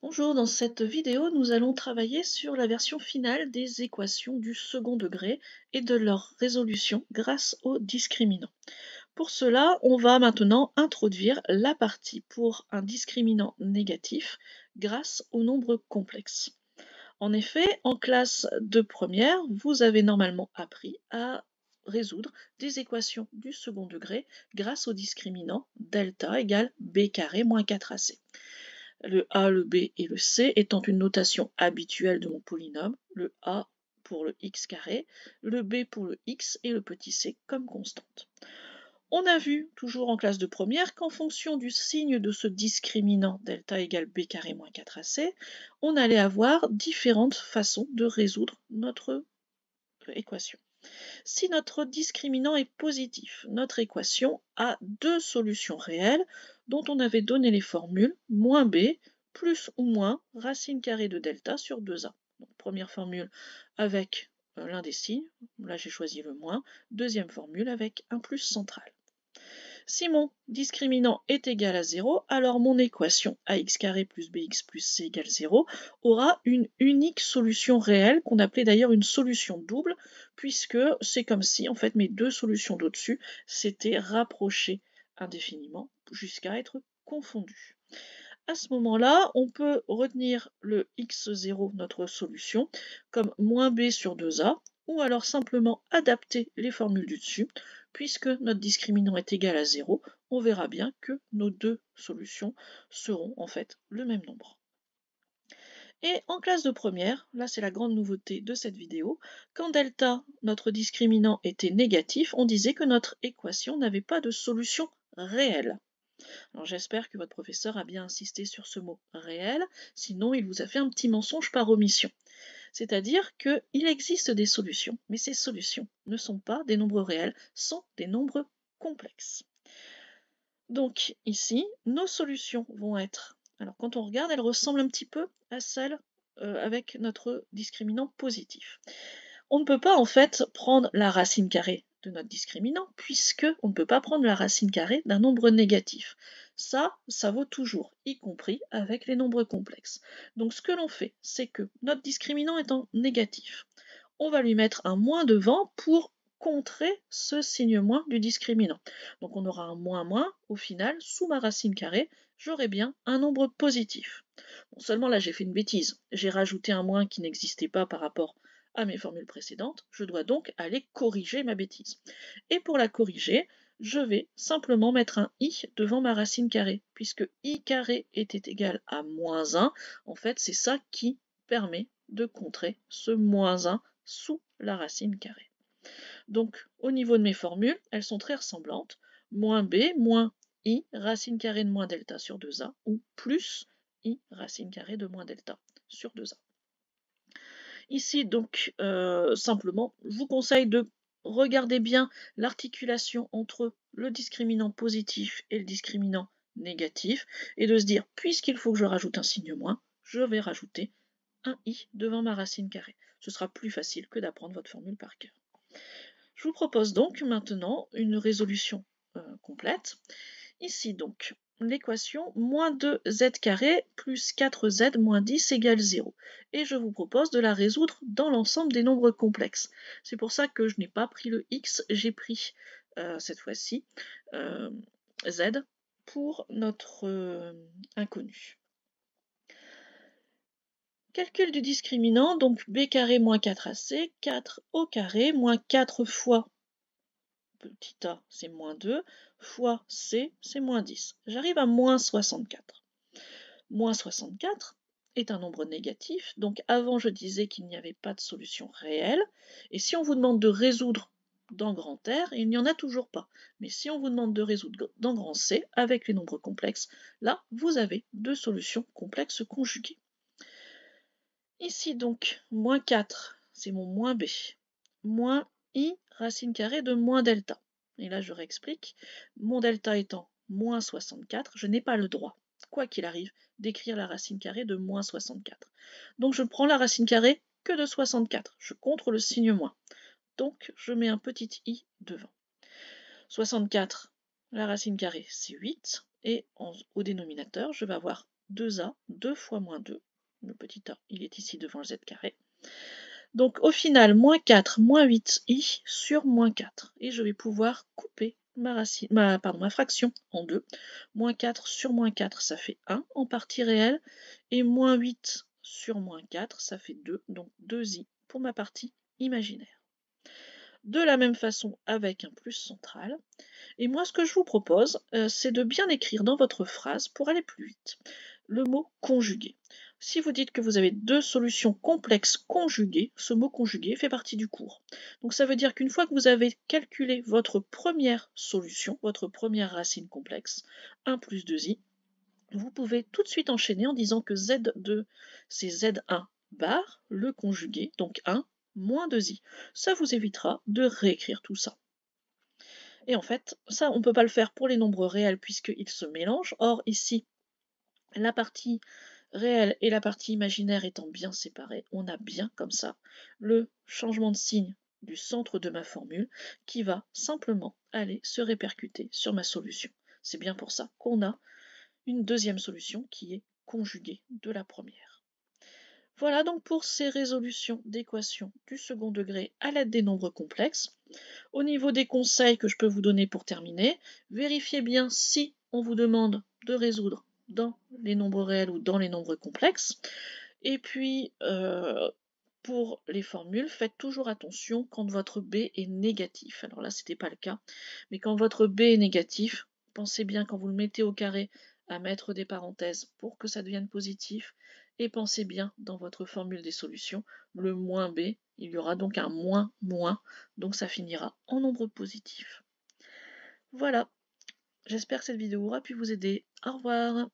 Bonjour, dans cette vidéo, nous allons travailler sur la version finale des équations du second degré et de leur résolution grâce aux discriminants. Pour cela, on va maintenant introduire la partie pour un discriminant négatif grâce aux nombres complexes. En effet, en classe de première, vous avez normalement appris à résoudre des équations du second degré grâce au discriminant delta égale b carré moins 4ac. Le a, le b et le c étant une notation habituelle de mon polynôme, le a pour le x carré, le b pour le x et le petit c comme constante. On a vu, toujours en classe de première, qu'en fonction du signe de ce discriminant delta égale b carré moins 4ac, on allait avoir différentes façons de résoudre notre équation. Si notre discriminant est positif, notre équation a deux solutions réelles dont on avait donné les formules moins b plus ou moins racine carrée de delta sur 2a. Donc, première formule avec l'un des signes, là j'ai choisi le moins, deuxième formule avec un plus central. Si mon discriminant est égal à 0, alors mon équation ax carré plus bx plus c égale 0 aura une unique solution réelle, qu'on appelait d'ailleurs une solution double, puisque c'est comme si en fait mes deux solutions d'au-dessus s'étaient rapprochées indéfiniment jusqu'à être confondues. À ce moment-là, on peut retenir le x0, notre solution, comme moins b sur 2a, ou alors simplement adapter les formules du dessus. Puisque notre discriminant est égal à 0, on verra bien que nos deux solutions seront en fait le même nombre. Et en classe de première, là c'est la grande nouveauté de cette vidéo, quand delta, notre discriminant, était négatif, on disait que notre équation n'avait pas de solution réelle. Alors j'espère que votre professeur a bien insisté sur ce mot réel, sinon il vous a fait un petit mensonge par omission. C'est-à-dire qu'il existe des solutions, mais ces solutions ne sont pas des nombres réels, sont des nombres complexes. Donc ici, nos solutions vont être, alors quand on regarde, elles ressemblent un petit peu à celles avec notre discriminant positif. On ne peut pas en fait prendre la racine carrée de notre discriminant puisque on ne peut pas prendre la racine carrée d'un nombre négatif. Ça vaut toujours, y compris avec les nombres complexes. Donc ce que l'on fait, c'est que notre discriminant étant négatif, on va lui mettre un moins devant pour contrer ce signe moins du discriminant. Donc on aura un moins moins, au final, sous ma racine carrée, j'aurai bien un nombre positif. Bon, seulement là j'ai fait une bêtise, j'ai rajouté un moins qui n'existait pas par rapport à mes formules précédentes, je dois donc aller corriger ma bêtise. Et pour la corriger, je vais simplement mettre un i devant ma racine carrée, puisque i carré était égal à moins 1, en fait c'est ça qui permet de contrer ce moins 1 sous la racine carrée. Donc au niveau de mes formules, elles sont très ressemblantes, moins b, moins i, racine carrée de moins delta sur 2a, ou plus i, racine carrée de moins delta sur 2a. Ici, donc, simplement, je vous conseille de regarder bien l'articulation entre le discriminant positif et le discriminant négatif, et de se dire, puisqu'il faut que je rajoute un signe moins, je vais rajouter un i devant ma racine carrée. Ce sera plus facile que d'apprendre votre formule par cœur. Je vous propose donc maintenant une résolution complète. Ici donc, l'équation moins 2z carré plus 4z moins 10 égale 0. Et je vous propose de la résoudre dans l'ensemble des nombres complexes. C'est pour ça que je n'ai pas pris le x, j'ai pris cette fois-ci z pour notre inconnu. Calcul du discriminant, donc b carré moins 4ac, 4 au carré moins 4 fois petit a, c'est moins 2, fois c, c'est moins 10. J'arrive à moins 64. Moins 64 est un nombre négatif, donc avant je disais qu'il n'y avait pas de solution réelle, et si on vous demande de résoudre dans grand R, il n'y en a toujours pas. Mais si on vous demande de résoudre dans grand C, avec les nombres complexes, là, vous avez deux solutions complexes conjuguées. Ici donc, moins 4, c'est mon moins b, moins i racine carrée de moins delta. Et là, je réexplique, mon delta étant moins 64, je n'ai pas le droit, quoi qu'il arrive, d'écrire la racine carrée de moins 64. Donc je prends la racine carrée que de 64, je contre le signe moins. Donc je mets un petit i devant. 64, la racine carrée, c'est 8. et au dénominateur, je vais avoir 2a, 2 fois moins 2. Le petit a, il est ici devant le z carré. Donc au final, moins 4, moins 8i sur moins 4. Et je vais pouvoir couper ma fraction en deux. Moins 4 sur moins 4, ça fait 1 en partie réelle. Et moins 8 sur moins 4, ça fait 2. Donc 2i pour ma partie imaginaire. De la même façon avec un plus central. Et moi, ce que je vous propose, c'est de bien écrire dans votre phrase, pour aller plus vite, le mot conjugué. Si vous dites que vous avez deux solutions complexes conjuguées, ce mot conjugué fait partie du cours. Donc ça veut dire qu'une fois que vous avez calculé votre première solution, votre première racine complexe, 1 plus 2i, vous pouvez tout de suite enchaîner en disant que Z2, c'est Z1 bar, le conjugué, donc 1 moins 2i. Ça vous évitera de réécrire tout ça. Et en fait, ça, on ne peut pas le faire pour les nombres réels puisqu'ils se mélangent. Or, ici, la partie réelle et la partie imaginaire étant bien séparées, on a bien comme ça le changement de signe du centre de ma formule qui va simplement aller se répercuter sur ma solution. C'est bien pour ça qu'on a une deuxième solution qui est conjuguée de la première. Voilà donc pour ces résolutions d'équations du second degré à l'aide des nombres complexes. Au niveau des conseils que je peux vous donner pour terminer, vérifiez bien si on vous demande de résoudre dans les nombres réels ou dans les nombres complexes. Et puis, pour les formules, faites toujours attention quand votre B est négatif. Alors là, ce n'était pas le cas, mais quand votre B est négatif, pensez bien quand vous le mettez au carré à mettre des parenthèses pour que ça devienne positif. Et pensez bien dans votre formule des solutions, le moins B, il y aura donc un moins moins, donc ça finira en nombre positif. Voilà, j'espère que cette vidéo aura pu vous aider. Au revoir.